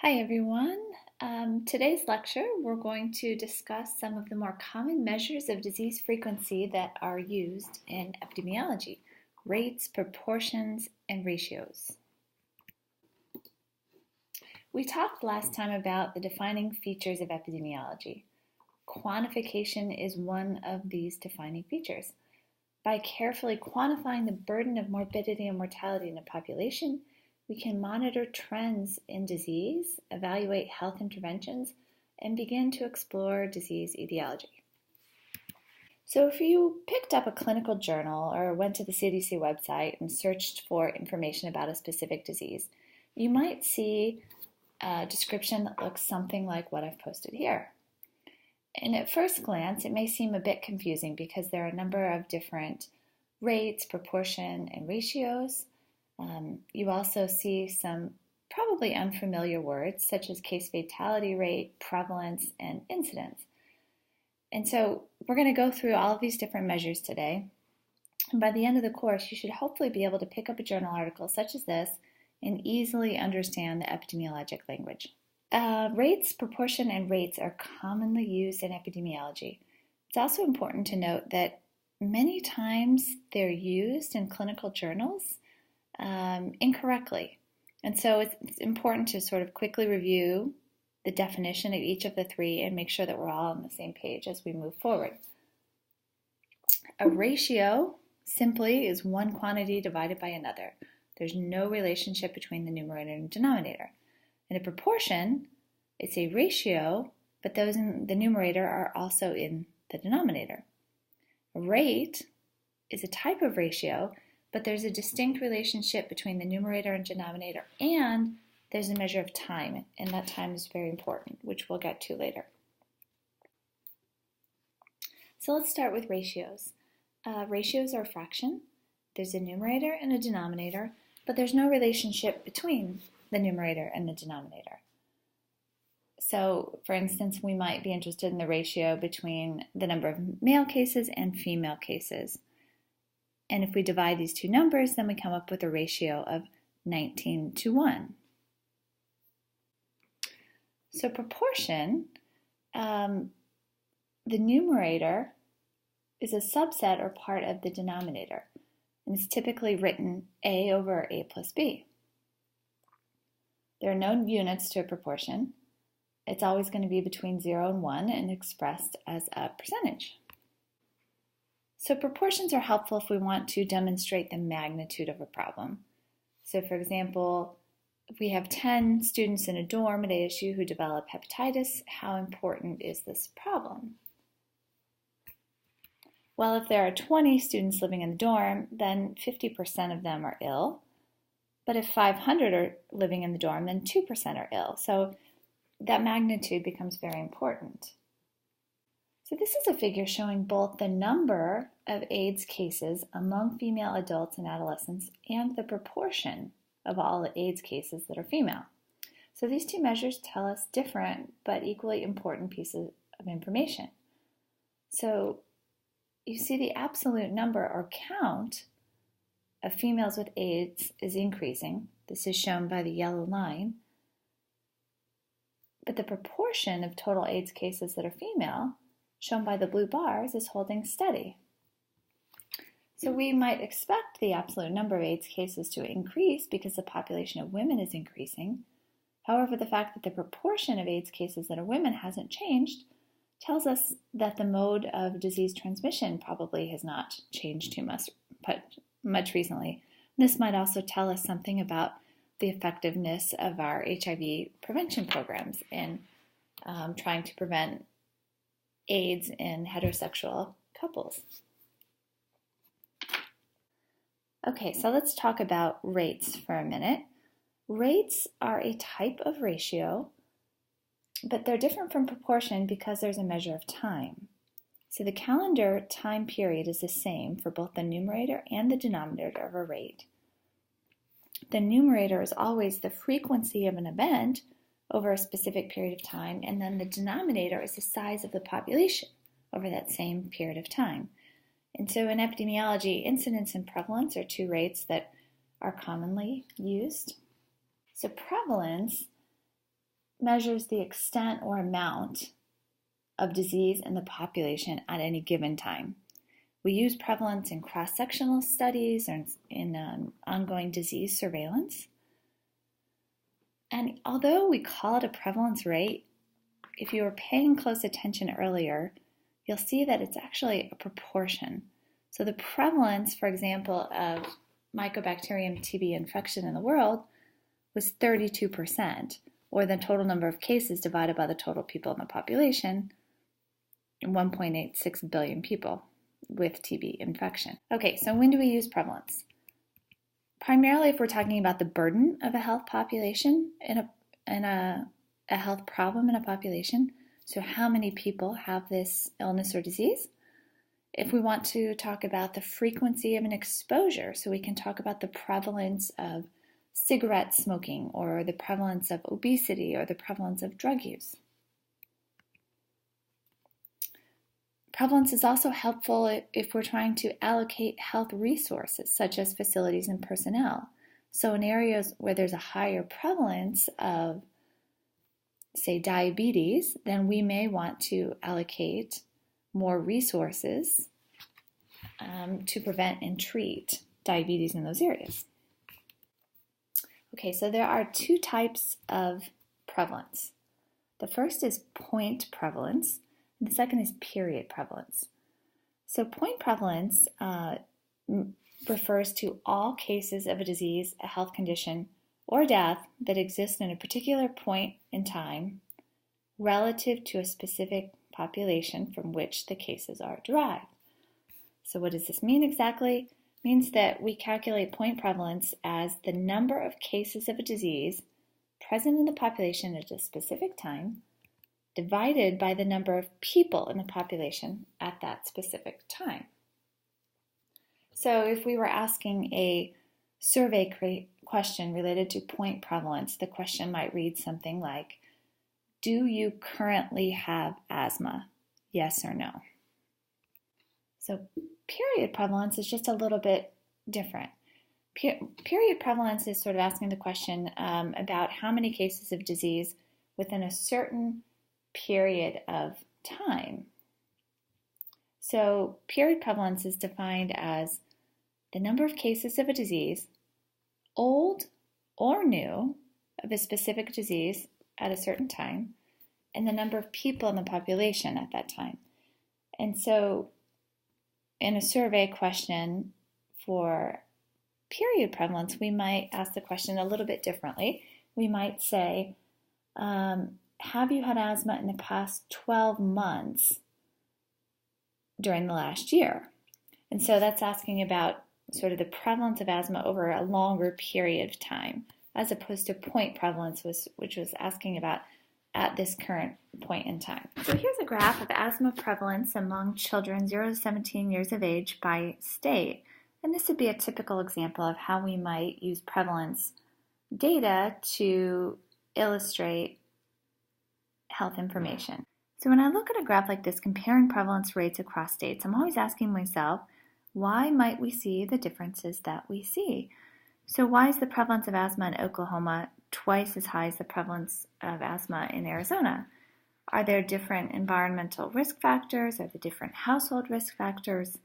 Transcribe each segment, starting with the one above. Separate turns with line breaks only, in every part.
Hi everyone. Today's lecture we're going to discuss some of the more common measures of disease frequency that are used in epidemiology: rates, proportions, and ratios. We talked last time about the defining features of epidemiology. Quantification is one of these defining features. By carefully quantifying the burden of morbidity and mortality in a population, we can monitor trends in disease, evaluate health interventions, and begin to explore disease etiology. So if you picked up a clinical journal or went to the CDC website and searched for information about a specific disease, you might see a description that looks something like what I've posted here. And at first glance, it may seem a bit confusing because there are a number of different rates, proportion, and ratios. You also see some probably unfamiliar words such as case fatality rate, prevalence, and incidence. And so we're going to go through all of these different measures today. And by the end of the course, you should hopefully be able to pick up a journal article such as this and easily understand the epidemiologic language. Rates, proportion, and rates are commonly used in epidemiology. It's also important to note that many times they're used in clinical journals incorrectly. And so it's important to sort of quickly review the definition of each of the three and make sure that we're all on the same page as we move forward. A ratio simply is one quantity divided by another. There's no relationship between the numerator and denominator. And a proportion, it's a ratio, but those in the numerator are also in the denominator. A rate is a type of ratio, but there's a distinct relationship between the numerator and denominator, and there's a measure of time, and that time is very important, which we'll get to later. So let's start with ratios. Ratios are a fraction. There's a numerator and a denominator, but there's no relationship between the numerator and the denominator. So, for instance, we might be interested in the ratio between the number of male cases and female cases. And if we divide these two numbers, then we come up with a ratio of 19:1. So proportion, the numerator is a subset or part of the denominator, and it's typically written A over A plus B. There are no units to a proportion. It's always going to be between 0 and 1 and expressed as a percentage. So proportions are helpful if we want to demonstrate the magnitude of a problem. So for example, if we have 10 students in a dorm at ASU who develop hepatitis, how important is this problem? Well, if there are 20 students living in the dorm, then 50% of them are ill. But if 500 are living in the dorm, then 2% are ill. So that magnitude becomes very important. So this is a figure showing both the number of AIDS cases among female adults and adolescents and the proportion of all AIDS cases that are female. So these two measures tell us different but equally important pieces of information. So you see the absolute number or count of females with AIDS is increasing. This is shown by the yellow line. But the proportion of total AIDS cases that are female, shown by the blue bars, is holding steady. So we might expect the absolute number of AIDS cases to increase because the population of women is increasing. However, the fact that the proportion of AIDS cases that are women hasn't changed tells us that the mode of disease transmission probably has not changed too much recently. This might also tell us something about the effectiveness of our HIV prevention programs in trying to prevent AIDS in heterosexual couples. Okay, so let's talk about rates for a minute. Rates are a type of ratio, but they're different from proportion because there's a measure of time. So the calendar time period is the same for both the numerator and the denominator of a rate. The numerator is always the frequency of an event over a specific period of time, and then the denominator is the size of the population over that same period of time. And so in epidemiology, incidence and prevalence are two rates that are commonly used. So prevalence measures the extent or amount of disease in the population at any given time. We use prevalence in cross-sectional studies or in ongoing disease surveillance. And although we call it a prevalence rate, if you were paying close attention earlier, you'll see that it's actually a proportion. So the prevalence, for example, of Mycobacterium TB infection in the world was 32%, or the total number of cases divided by the total people in the population, 1.86 billion people with TB infection. Okay, so when do we use prevalence? Primarily if we're talking about the burden of a health population in a health problem in a population, so how many people have this illness or disease. If we want to talk about the frequency of an exposure, so we can talk about the prevalence of cigarette smoking or the prevalence of obesity or the prevalence of drug use. Prevalence is also helpful if we're trying to allocate health resources, such as facilities and personnel. So in areas where there's a higher prevalence of, say, diabetes, then we may want to allocate more resources to prevent and treat diabetes in those areas. Okay, so there are two types of prevalence. The first is point prevalence, and the second is period prevalence. So point prevalence refers to all cases of a disease, a health condition, or death that exist in a particular point in time relative to a specific population from which the cases are derived. So what does this mean exactly? It means that we calculate point prevalence as the number of cases of a disease present in the population at a specific time divided by the number of people in the population at that specific time. So if we were asking a survey question related to point prevalence, the question might read something like, do you currently have asthma? Yes or no? So period prevalence is just a little bit different. Period prevalence is sort of asking the question about how many cases of disease within a certain period of time. So period prevalence is defined as the number of cases of a disease, old or new, of a specific disease at a certain time, and the number of people in the population at that time. And so in a survey question for period prevalence, we might ask the question a little bit differently. We might say, have you had asthma in the past 12 months during the last year? And so that's asking about sort of the prevalence of asthma over a longer period of time, as opposed to point prevalence, which was asking about at this current point in time. So here's a graph of asthma prevalence among children 0 to 17 years of age by state. And this would be a typical example of how we might use prevalence data to illustrate health information. So when I look at a graph like this comparing prevalence rates across states, I'm always asking myself, why might we see the differences that we see? So why is the prevalence of asthma in Oklahoma twice as high as the prevalence of asthma in Arizona? Are there different environmental risk factors? Are there different household risk factors?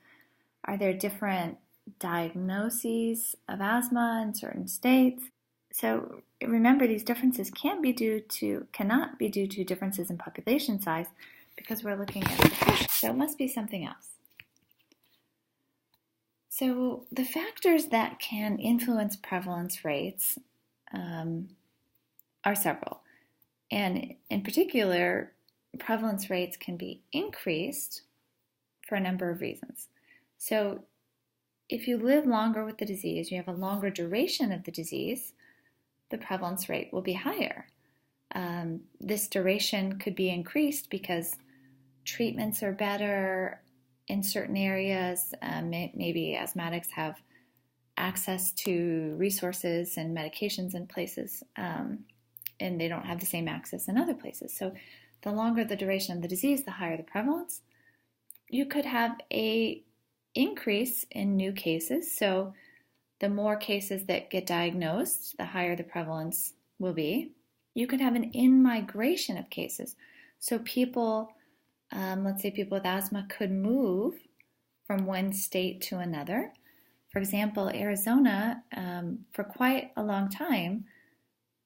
Are there different diagnoses of asthma in certain states? So remember, these differences cannot be due to differences in population size because we're looking at proportion. So it must be something else. So the factors that can influence prevalence rates are several. And in particular, prevalence rates can be increased for a number of reasons. So if you live longer with the disease, you have a longer duration of the disease, the prevalence rate will be higher. This duration could be increased because treatments are better in certain areas. Maybe asthmatics have access to resources and medications in places, and they don't have the same access in other places. So the longer the duration of the disease, the higher the prevalence. You could have an increase in new cases. So the more cases that get diagnosed, the higher the prevalence will be. You could have an in-migration of cases. So people, let's say people with asthma could move from one state to another. For example, Arizona, for quite a long time,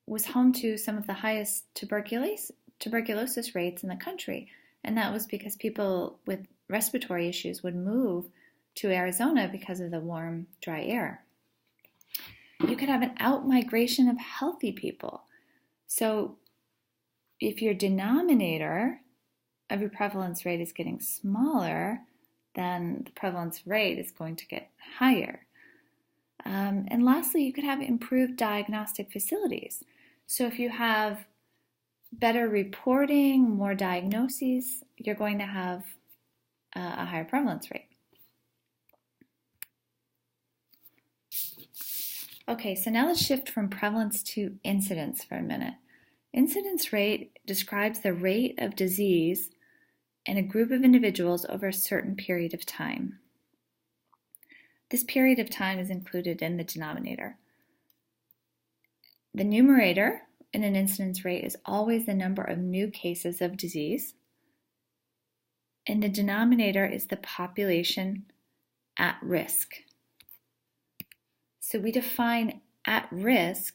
was home to some of the highest tuberculosis rates in the country. And that was because people with respiratory issues would move to Arizona because of the warm, dry air. You could have an out-migration of healthy people. So if your denominator of your prevalence rate is getting smaller, then the prevalence rate is going to get higher. And lastly, you could have improved diagnostic facilities. So if you have better reporting, more diagnoses, you're going to have a higher prevalence rate. Okay, so now let's shift from prevalence to incidence for a minute. Incidence rate describes the rate of disease in a group of individuals over a certain period of time. This period of time is included in the denominator. The numerator in an incidence rate is always the number of new cases of disease, and the denominator is the population at risk. So we define at risk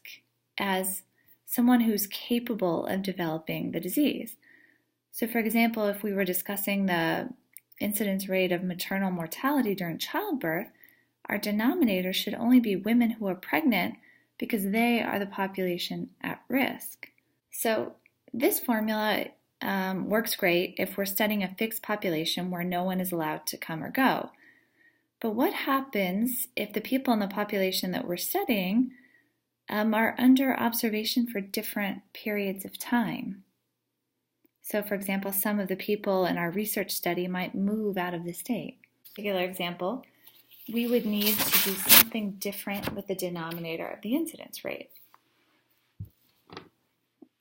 as someone who's capable of developing the disease. So for example, if we were discussing the incidence rate of maternal mortality during childbirth, our denominator should only be women who are pregnant because they are the population at risk. So this formula works great if we're studying a fixed population where no one is allowed to come or go. But what happens if the people in the population that we're studying are under observation for different periods of time? So for example, some of the people in our research study might move out of the state. Particular example, we would need to do something different with the denominator of the incidence rate.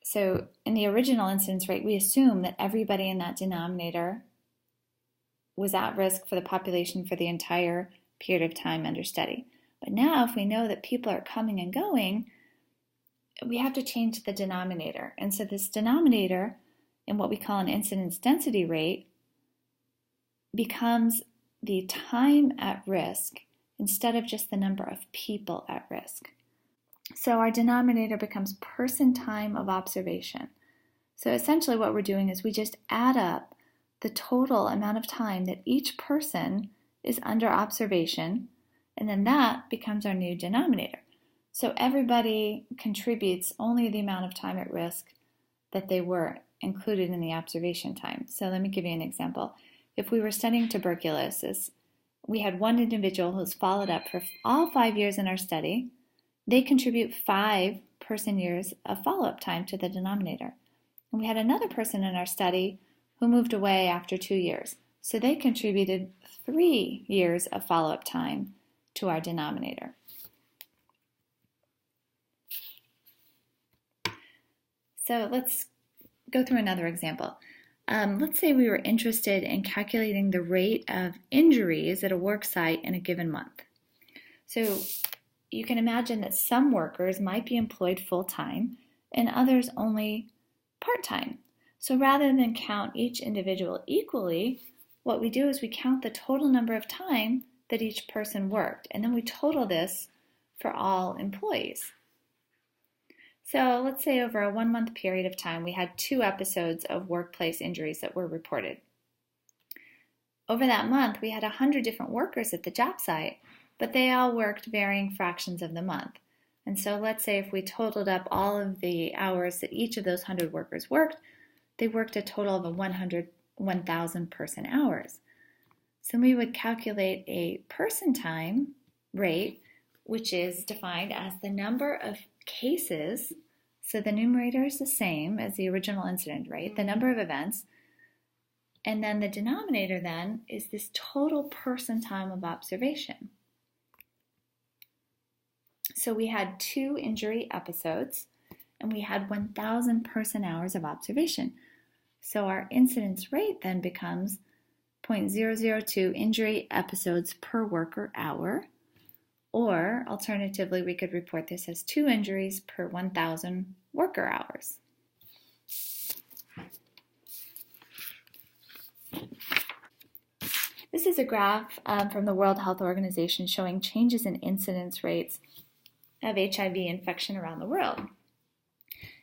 So in the original incidence rate, we assume that everybody in that denominator was at risk for the population for the entire period of time under study. But now if we know that people are coming and going, we have to change the denominator. And so this denominator in what we call an incidence density rate becomes the time at risk instead of just the number of people at risk. So our denominator becomes person time of observation. So essentially what we're doing is we just add up the total amount of time that each person is under observation, and then that becomes our new denominator. So everybody contributes only the amount of time at risk that they were included in the observation time. So let me give you an example. If we were studying tuberculosis, we had one individual who's followed up for all 5 years in our study. They contribute 5 person years of follow-up time to the denominator. And we had another person in our study who moved away after 2 years. So they contributed 3 years of follow-up time to our denominator. So let's go through another example. Let's say we were interested in calculating the rate of injuries at a work site in a given month. So you can imagine that some workers might be employed full-time and others only part-time. So rather than count each individual equally, what we do is we count the total number of time that each person worked, and then we total this for all employees. So let's say over a 1 month period of time, we had 2 episodes of workplace injuries that were reported. Over that month, we had 100 different workers at the job site, but they all worked varying fractions of the month. And so let's say if we totaled up all of the hours that each of those 100 workers worked, they worked a total of 1,000 person hours. So we would calculate a person time rate, which is defined as the number of cases. So the numerator is the same as the original incident rate, the number of events, and then the denominator then is this total person time of observation. So we had 2 injury episodes, and we had 1,000 person hours of observation. So our incidence rate then becomes 0.002 injury episodes per worker hour, or alternatively, we could report this as 2 injuries per 1,000 worker hours. This is a graph from the World Health Organization showing changes in incidence rates of HIV infection around the world.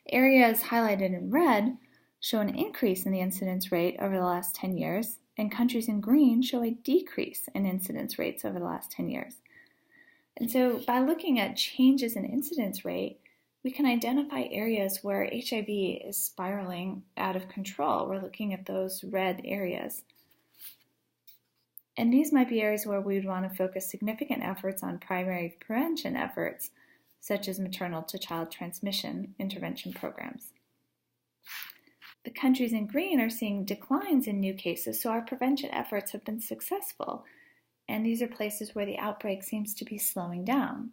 Areas highlighted in red show an increase in the incidence rate over the last 10 years, and countries in green show a decrease in incidence rates over the last 10 years. And so by looking at changes in incidence rate, we can identify areas where HIV is spiraling out of control. We're looking at those red areas. And these might be areas where we would want to focus significant efforts on primary prevention efforts, such as maternal to child transmission intervention programs. The countries in green are seeing declines in new cases, so our prevention efforts have been successful. And these are places where the outbreak seems to be slowing down.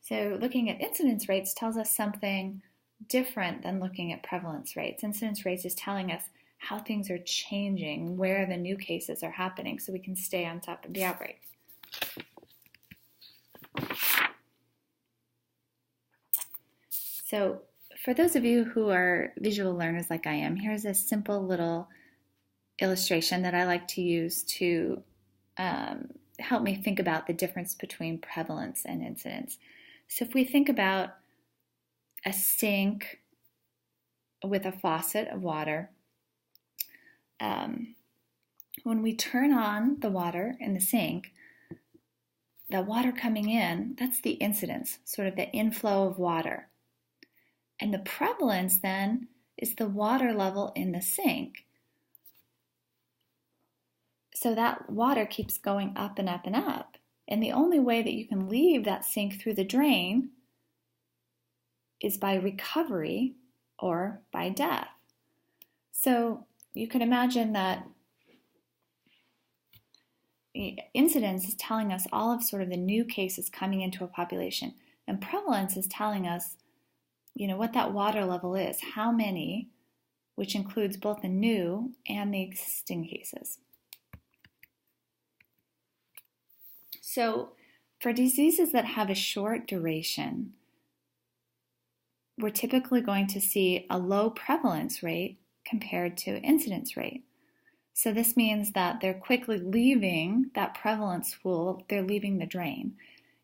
So looking at incidence rates tells us something different than looking at prevalence rates. Incidence rates is telling us how things are changing, where the new cases are happening, so we can stay on top of the outbreak. So for those of you who are visual learners like I am, here's a simple little illustration that I like to use to help me think about the difference between prevalence and incidence. So if we think about a sink with a faucet of water, when we turn on the water in the sink, the water coming in, that's the incidence, sort of the inflow of water. And the prevalence then is the water level in the sink. So that water keeps going up and up and up. And the only way that you can leave that sink through the drain is by recovery or by death. So you can imagine that incidence is telling us all of sort of the new cases coming into a population. And prevalence is telling us, what that water level is, how many, which includes both the new and the existing cases. So for diseases that have a short duration, we're typically going to see a low prevalence rate compared to incidence rate. So this means that they're quickly leaving that prevalence pool, they're leaving the drain.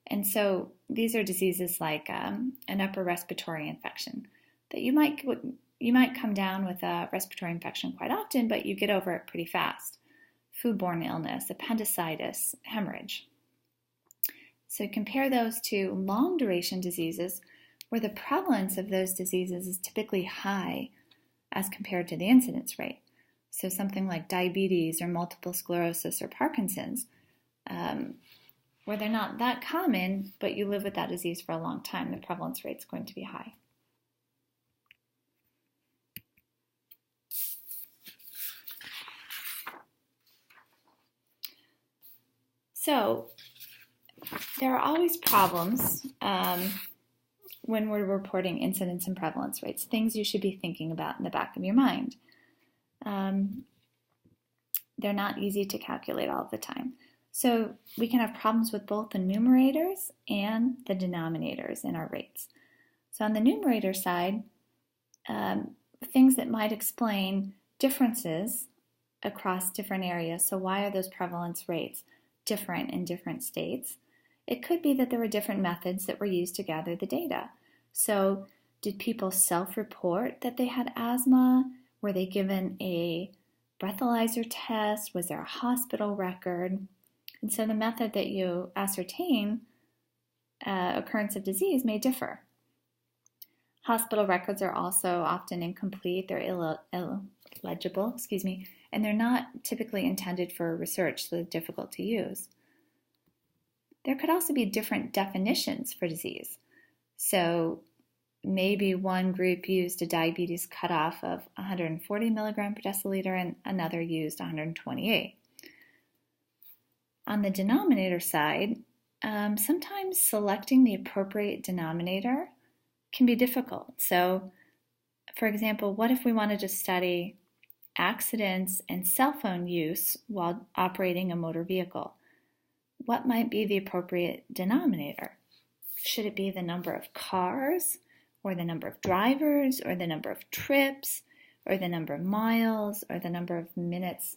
And so these are diseases like an upper respiratory infection that you might come down with a respiratory infection quite often, but you get over it pretty fast. Foodborne illness, appendicitis, hemorrhage. So compare those to long duration diseases where the prevalence of those diseases is typically high as compared to the incidence rate. So something like diabetes or multiple sclerosis or Parkinson's, where they're not that common, but you live with that disease for a long time, the prevalence rate is going to be high. So there are always problems when we're reporting incidence and prevalence rates, things you should be thinking about in the back of your mind. They're not easy to calculate all the time. So we can have problems with both the numerators and the denominators in our rates. So on the numerator side, things that might explain differences across different areas. So why are those prevalence rates different in different states? It could be that there were different methods that were used to gather the data. So did people self-report that they had asthma? Were they given a breathalyzer test? Was there a hospital record? And so the method that you ascertain occurrence of disease may differ. Hospital records are also often incomplete, they're illegible, and they're not typically intended for research, so they're difficult to use. There could also be different definitions for disease. So maybe one group used a diabetes cutoff of 140 milligram per deciliter and another used 128. On the denominator side, sometimes selecting the appropriate denominator can be difficult. So, for example, what if we wanted to study accidents and cell phone use while operating a motor vehicle? What might be the appropriate denominator? Should it be the number of cars, or the number of drivers, or the number of trips, or the number of miles, or the number of minutes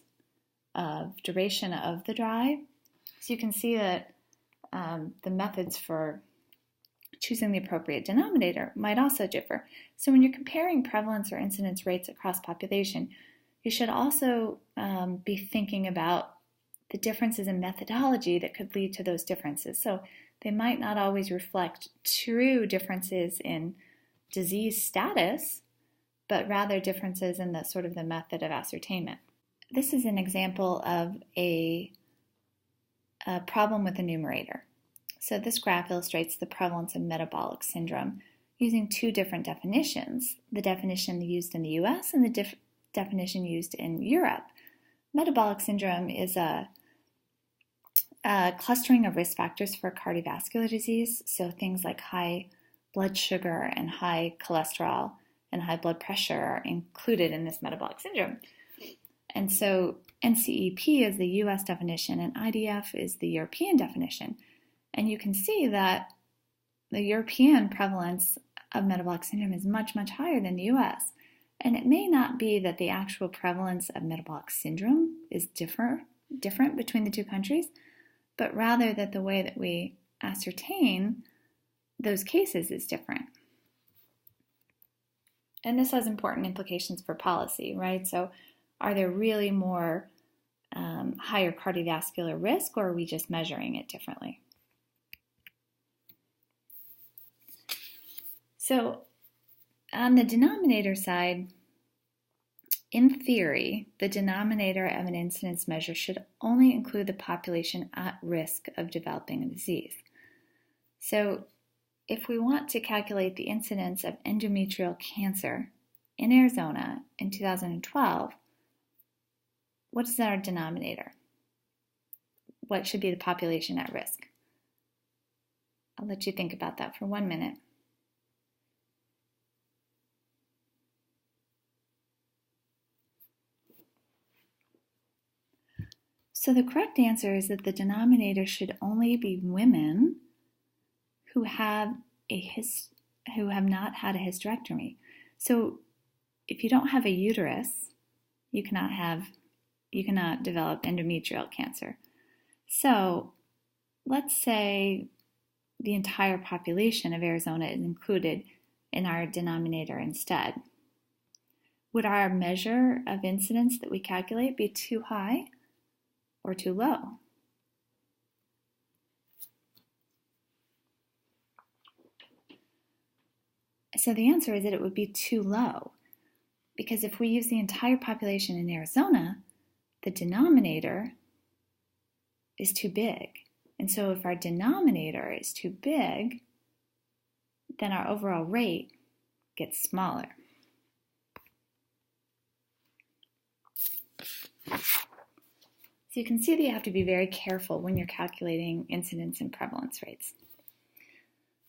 of duration of the drive? So you can see that the methods for choosing the appropriate denominator might also differ. So when you're comparing prevalence or incidence rates across population, you should also be thinking about the differences in methodology that could lead to those differences. So they might not always reflect true differences in disease status, but rather differences in the sort of the method of ascertainment. This is an example of a problem with the numerator. So this graph illustrates the prevalence of metabolic syndrome using two different definitions, the definition used in the US and the definition used in Europe. Metabolic syndrome is a clustering of risk factors for cardiovascular disease, so things like high blood sugar and high cholesterol and high blood pressure are included in this metabolic syndrome. And so NCEP is the US definition and IDF is the European definition. And you can see that the European prevalence of metabolic syndrome is much, much higher than the US. And it may not be that the actual prevalence of metabolic syndrome is different between the two countries, but rather that the way that we ascertain those cases is different. And this has important implications for policy, right? So are there really more higher cardiovascular risk, or are we just measuring it differently? So on the denominator side, in theory, the denominator of an incidence measure should only include the population at risk of developing a disease. So if we want to calculate the incidence of endometrial cancer in Arizona in 2012, what is our denominator? What should be the population at risk? I'll let you think about that for 1 minute. So the correct answer is that the denominator should only be women who have not had a hysterectomy. So if you don't have a uterus, you cannot develop endometrial cancer. So let's say the entire population of Arizona is included in our denominator instead. Would our measure of incidence that we calculate be too high or too low? So the answer is that it would be too low, because if we use the entire population in Arizona, the denominator is too big. And so if our denominator is too big, then our overall rate gets smaller. So you can see that you have to be very careful when you're calculating incidence and prevalence rates.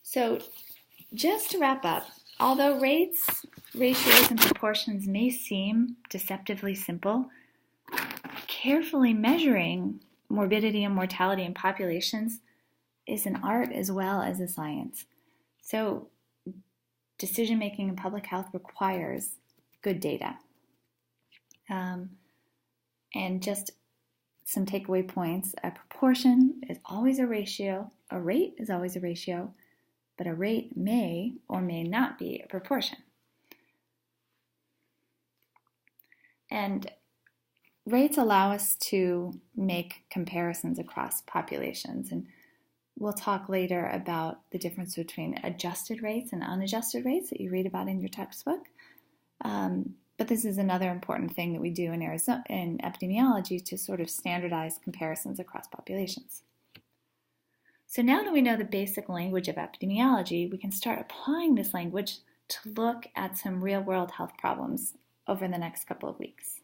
So just to wrap up, although rates, ratios, and proportions may seem deceptively simple, carefully measuring morbidity and mortality in populations is an art as well as a science. So decision-making in public health requires good data. And just some takeaway points: a proportion is always a ratio, a rate is always a ratio, but a rate may or may not be a proportion. And rates allow us to make comparisons across populations, and we'll talk later about the difference between adjusted rates and unadjusted rates that you read about in your textbook. But this is another important thing that we do in epidemiology to sort of standardize comparisons across populations. So now that we know the basic language of epidemiology, we can start applying this language to look at some real-world health problems over the next couple of weeks.